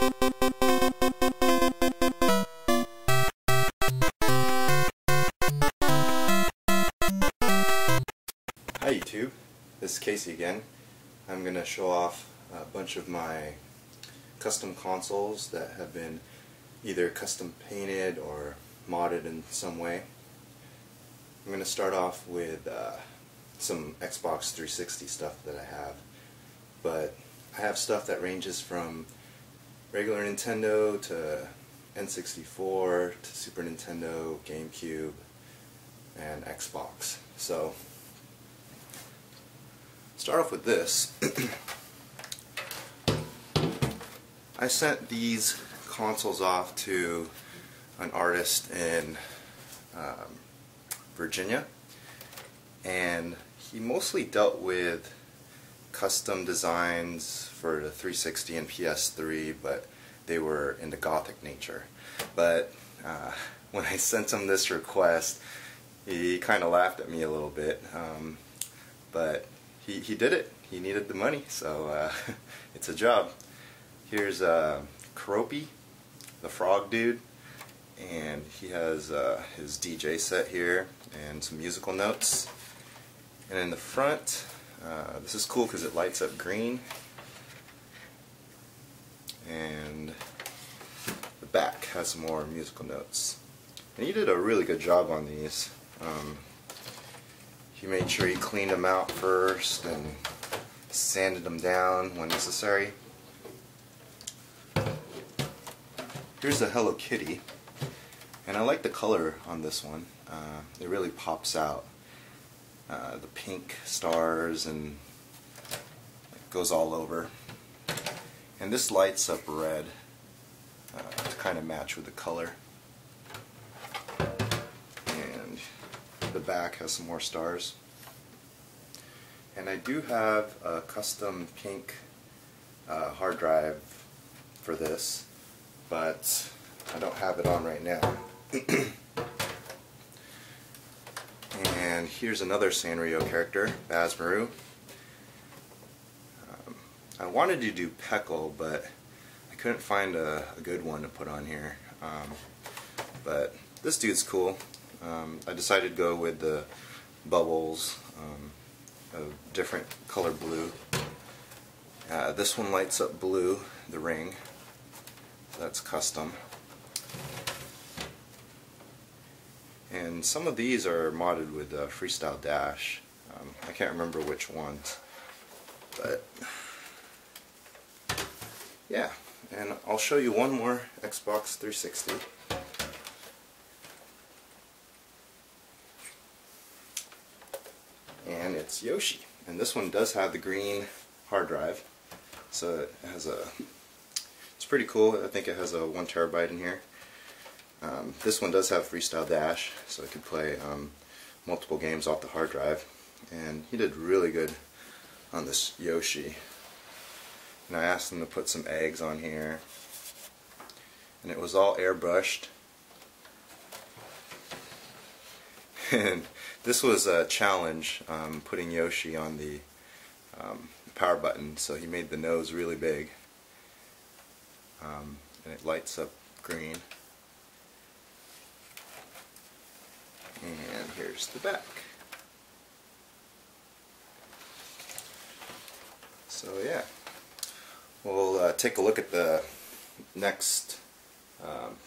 Hi YouTube, this is Kacy again. I'm going to show off a bunch of my custom consoles that have been either custom painted or modded in some way. I'm going to start off with some Xbox 360 stuff that I have, but I have stuff that ranges from regular Nintendo to N64 to Super Nintendo, Gamecube, and Xbox. So start off with this. I sent these consoles off to an artist in Virginia, and he mostly dealt with custom designs for the 360 and PS3, but they were in the gothic nature. But when I sent him this request, he kind of laughed at me a little bit, but he did it. He needed the money, so it's a job. Here's Karopi, the frog dude, and he has his DJ set here and some musical notes. And in the front, this is cool because it lights up green, and the back has some more musical notes. And he did a really good job on these. He made sure he cleaned them out first and sanded them down when necessary. Here's the Hello Kitty, and I like the color on this one. It really pops out. The pink stars, and it goes all over. And this lights up red to kind of match with the color. And the back has some more stars. And I do have a custom pink hard drive for this, but I don't have it on right now. And here's another Sanrio character, Bazmaru. I wanted to do Peckle, but I couldn't find a good one to put on here. But this dude's cool. I decided to go with the bubbles, a different color blue. This one lights up blue, the ring. That's custom. And some of these are modded with Freestyle Dash. I can't remember which ones, but yeah. And I'll show you one more Xbox 360. And it's Yoshi. And this one does have the green hard drive, so it has it's pretty cool. I think it has a 1 terabyte in here. This one does have Freestyle Dash, so I could play multiple games off the hard drive. And he did really good on this Yoshi. And I asked him to put some eggs on here, and it was all airbrushed. And this was a challenge, putting Yoshi on the power button, so he made the nose really big. And it lights up green. And here's the back. So yeah, we'll take a look at the next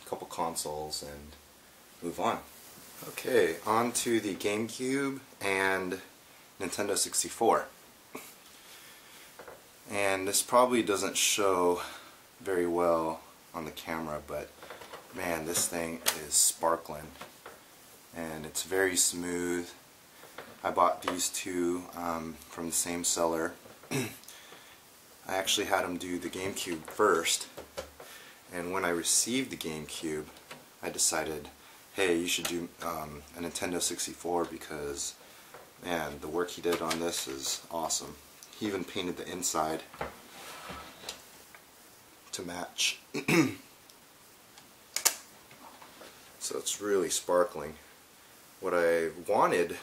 couple consoles and move on. Okay, on to the Gamecube and Nintendo 64. And this probably doesn't show very well on the camera, but man, this thing is sparkling. And it's very smooth. I bought these two from the same seller. I actually had him do the Gamecube first, and when I received the Gamecube, I decided, hey, you should do a Nintendo 64 because, man, the work he did on this is awesome. He even painted the inside to match. So it's really sparkling. What I wanted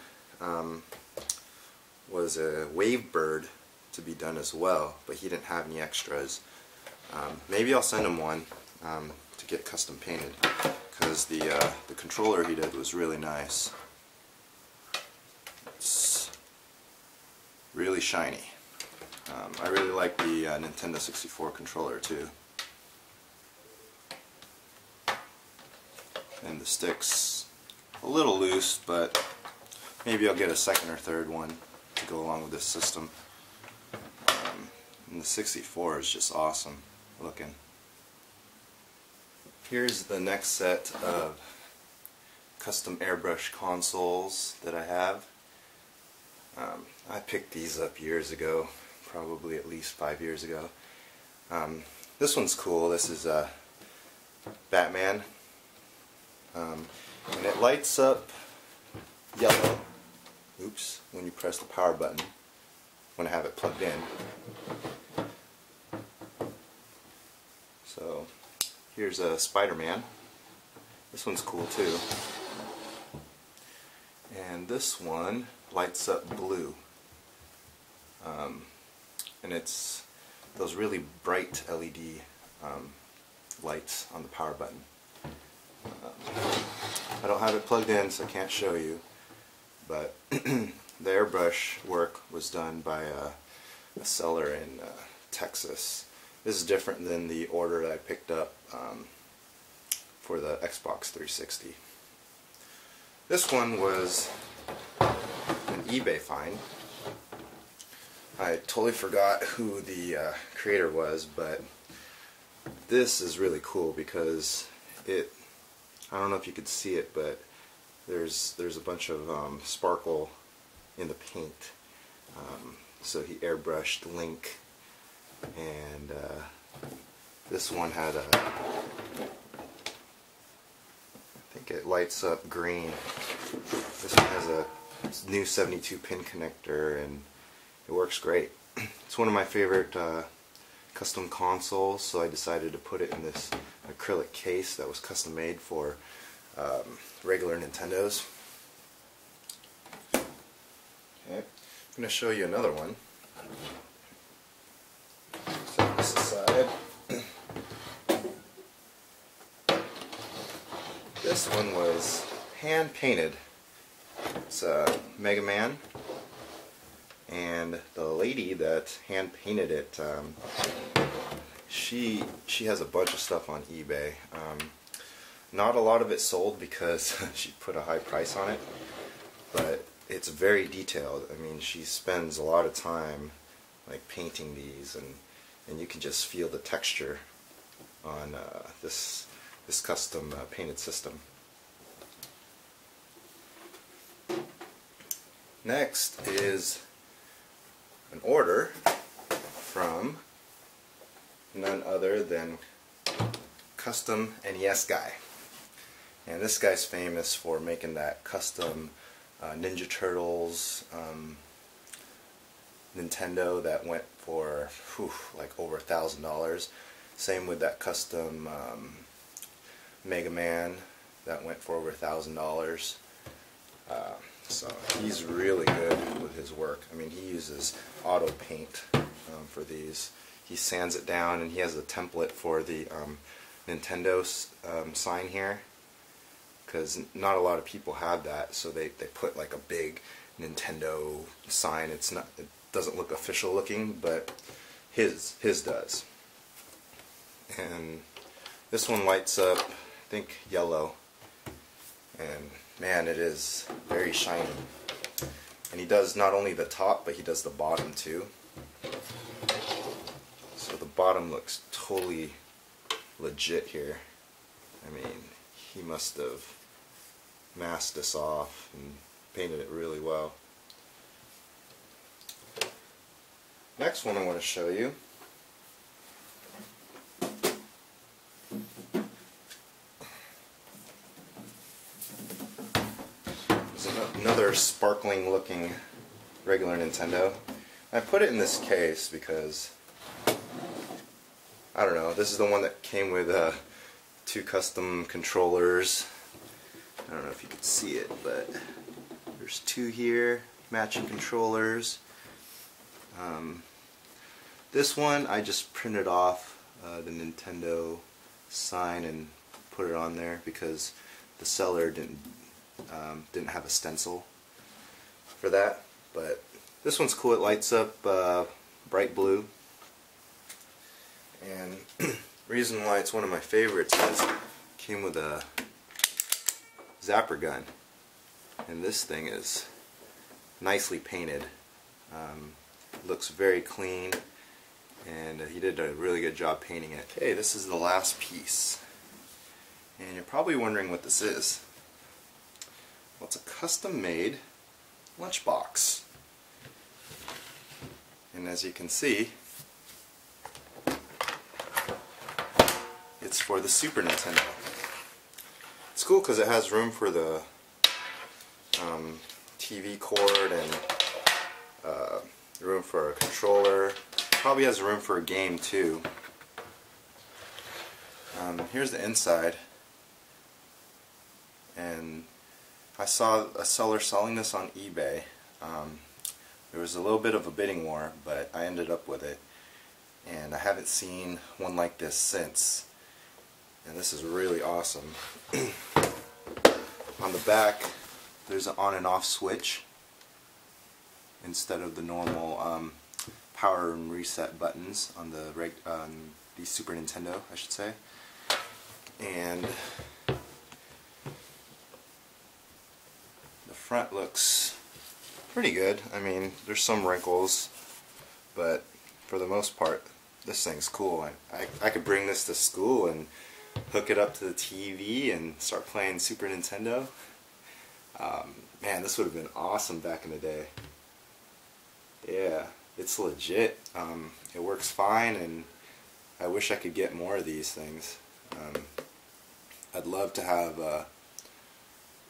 was a wave bird to be done as well, but he didn't have any extras. Maybe I'll send him one to get custom painted, because the controller he did was really nice. It's really shiny. I really like the Nintendo 64 controller too. And the stick's a little loose, but maybe I'll get a second or third one to go along with this system. And the 64 is just awesome looking. Here's the next set of custom airbrush consoles that I have. I picked these up years ago, probably at least 5 years ago. This one's cool. This is Batman. And it lights up yellow, oops, when you press the power button, when I have it plugged in. So here's a Spider-Man. This one's cool too. And this one lights up blue. And it's those really bright LED lights on the power button. I don't have it plugged in, so I can't show you, but the airbrush work was done by a seller in Texas. This is different than the order that I picked up for the Xbox 360. This one was an eBay find. I totally forgot who the creator was, but this is really cool because I don't know if you could see it, but there's a bunch of sparkle in the paint. So he airbrushed Link, and this one had I think it lights up green. This one has a new 72 pin connector, and it works great. It's one of my favorite custom consoles, so I decided to put it in this acrylic case that was custom made for regular Nintendos. Okay, I'm going to show you another one. Set this aside. This one was hand painted. It's a Mega Man, and the lady that hand painted it, she has a bunch of stuff on eBay. Not a lot of it sold because she put a high price on it, but it's very detailed. I mean, she spends a lot of time like painting these, and you can just feel the texture on this custom painted system. Next is an order from none other than Custom NES Guy. And this guy's famous for making that custom Ninja Turtles Nintendo that went for like over $1,000. Same with that custom Mega Man that went for over $1,000. So he's really good with his work. I mean, he uses auto paint for these. He sands it down, and he has a template for the Nintendo sign here, because not a lot of people have that, so they put like a big Nintendo sign. It doesn't look official looking, but his does. And this one lights up, I think, yellow, and man, it is very shiny. And he does not only the top, but he does the bottom too. So the bottom looks totally legit here. I mean, he must have masked this off and painted it really well. Next one I want to show you is another sparkling looking regular Nintendo. I put it in this case because, I don't know, this is the one that came with two custom controllers. I don't know if you can see it, but there's two here, matching controllers. This one I just printed off the Nintendo sign and put it on there because the seller didn't have a stencil for that. But this one's cool. It lights up bright blue, and reason why it's one of my favorites is it came with a zapper gun, and this thing is nicely painted. Looks very clean, and he did a really good job painting it. Okay, this is the last piece, and you're probably wondering what this is. Well, it's a custom-made lunchbox, and as you can see, it's for the Super Nintendo. It's cool because it has room for the TV cord and room for a controller. Probably has room for a game too. Here's the inside, and I saw a seller selling this on eBay. There was a little bit of a bidding war, but I ended up with it, and I haven't seen one like this since, and this is really awesome. On the back there's an on and off switch instead of the normal power and reset buttons on the Super Nintendo, I should say. And the front looks pretty good. I mean, there's some wrinkles, but for the most part this thing's cool. I could bring this to school and hook it up to the TV and start playing Super Nintendo. Man, this would have been awesome back in the day. Yeah, it's legit. It works fine, and I wish I could get more of these things. I'd love to have a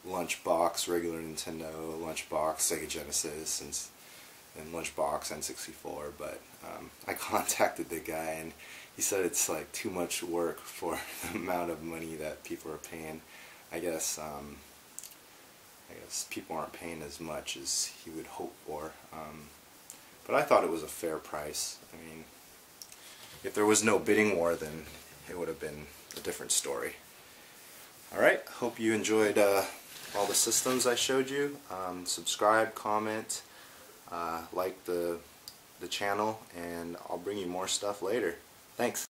Lunchbox, regular Nintendo, Lunchbox, Sega Genesis, and Lunchbox N64, but I contacted the guy, and he said it's like too much work for the amount of money that people are paying. I guess people aren't paying as much as he would hope for. But I thought it was a fair price. I mean, if there was no bidding war, then it would have been a different story. Alright, hope you enjoyed all the systems I showed you. Subscribe, comment, like the channel, and I'll bring you more stuff later. Thanks.